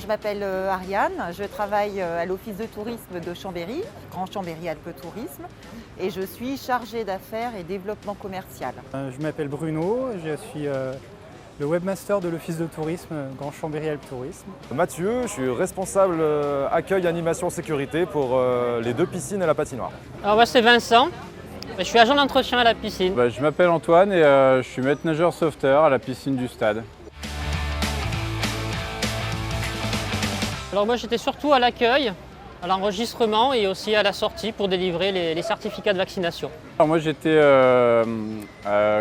je m'appelle Ariane, je travaille à l'Office de tourisme de Chambéry, Grand Chambéry Alpes Tourisme, et je suis chargée d'affaires et développement commercial. Je m'appelle Bruno, je suis le webmaster de l'Office de tourisme Grand Chambéry Alpes Tourisme. Mathieu, je suis responsable accueil, animation, sécurité pour les 2 piscines et la patinoire. Alors moi c'est Vincent, je suis agent d'entretien à la piscine. Je m'appelle Antoine et je suis maître nageur sauveteur à la piscine du stade. Alors moi j'étais surtout à l'accueil, à l'enregistrement et aussi à la sortie pour délivrer les certificats de vaccination. Alors moi j'étais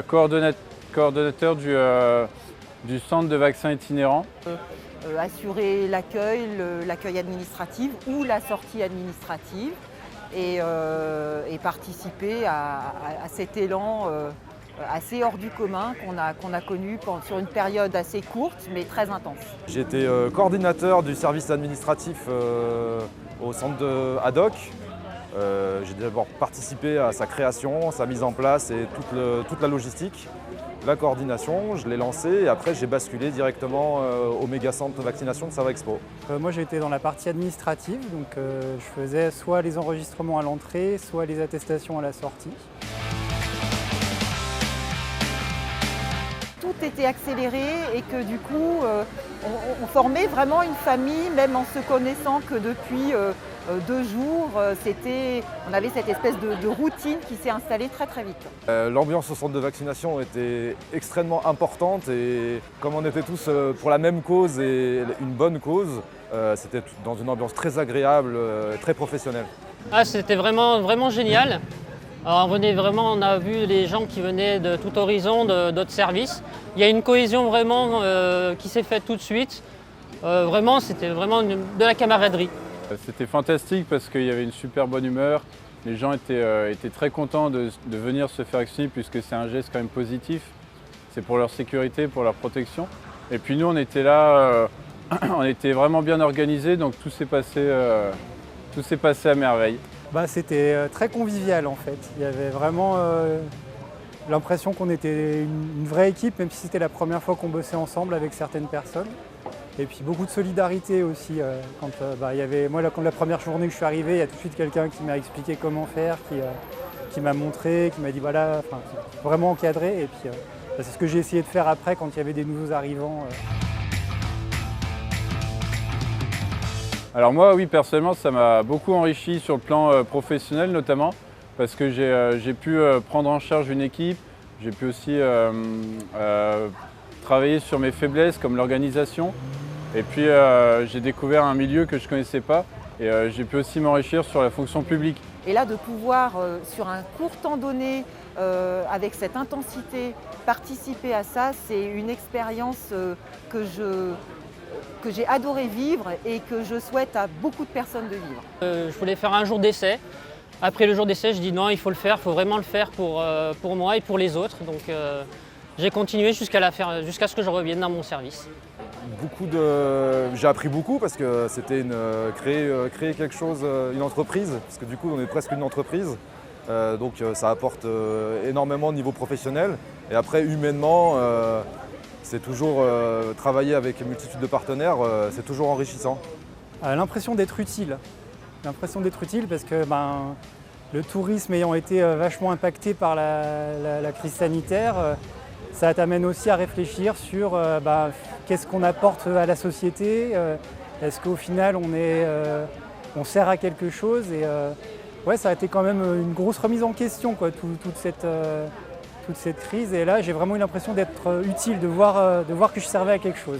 coordonnateur du centre de vaccins itinérants. Assurer l'accueil administratif ou la sortie administrative et participer à cet élan assez hors du commun qu'on a connu sur une période assez courte mais très intense. J'ai été coordinateur du service administratif au centre de Haddock. J'ai d'abord participé à sa création, sa mise en place et toute la logistique. La coordination, je l'ai lancée et après j'ai basculé directement au méga centre de vaccination de Sava-Expo. Moi j'ai été dans la partie administrative, donc je faisais soit les enregistrements à l'entrée, soit les attestations à la sortie. Tout était accéléré et que du coup on formait vraiment une famille, même en se connaissant que depuis 2 jours, on avait cette espèce de routine qui s'est installée très très vite. L'ambiance au centre de vaccination était extrêmement importante et comme on était tous pour la même cause et une bonne cause, c'était dans une ambiance très agréable, très professionnelle. Ah, c'était vraiment génial. Alors on a vu les gens qui venaient de tout horizon, d'autres services. Il y a une cohésion vraiment qui s'est faite tout de suite. C'était vraiment de la camaraderie. C'était fantastique parce qu'il y avait une super bonne humeur. Les gens étaient très contents de venir se faire vacciner puisque c'est un geste quand même positif. C'est pour leur sécurité, pour leur protection. Et puis nous on était là, on était vraiment bien organisés, donc tout s'est passé à merveille. C'était très convivial en fait. Il y avait vraiment l'impression qu'on était une vraie équipe, même si c'était la première fois qu'on bossait ensemble avec certaines personnes. Et puis beaucoup de solidarité aussi. Moi, la première journée que je suis arrivé, il y a tout de suite quelqu'un qui m'a expliqué comment faire, qui m'a montré, qui m'a dit voilà, vraiment encadré. Et puis c'est ce que j'ai essayé de faire après quand il y avait des nouveaux arrivants. Alors moi, oui, personnellement, ça m'a beaucoup enrichi sur le plan professionnel notamment, parce que j'ai pu prendre en charge une équipe, j'ai pu aussi travailler sur mes faiblesses comme l'organisation, et puis j'ai découvert un milieu que je ne connaissais pas, et j'ai pu aussi m'enrichir sur la fonction publique. Et là, de pouvoir, sur un court temps donné, avec cette intensité, participer à ça, c'est une expérience que j'ai adoré vivre et que je souhaite à beaucoup de personnes de vivre. Je voulais faire un jour d'essai. Après le jour d'essai, je dis non, il faut vraiment le faire pour moi et pour les autres. Donc j'ai continué jusqu'à ce que je revienne dans mon service. J'ai appris beaucoup parce que c'était créer quelque chose, une entreprise, parce que du coup on est presque une entreprise. Donc ça apporte énormément au niveau professionnel. Et après humainement, c'est toujours travailler avec une multitude de partenaires, c'est toujours enrichissant. L'impression d'être utile. L'impression d'être utile parce que le tourisme ayant été vachement impacté par la crise sanitaire, ça t'amène aussi à réfléchir sur qu'est-ce qu'on apporte à la société, est-ce qu'au final on sert à quelque chose et ça a été quand même une grosse remise en question toute cette crise et là j'ai vraiment eu l'impression d'être utile, de voir que je servais à quelque chose.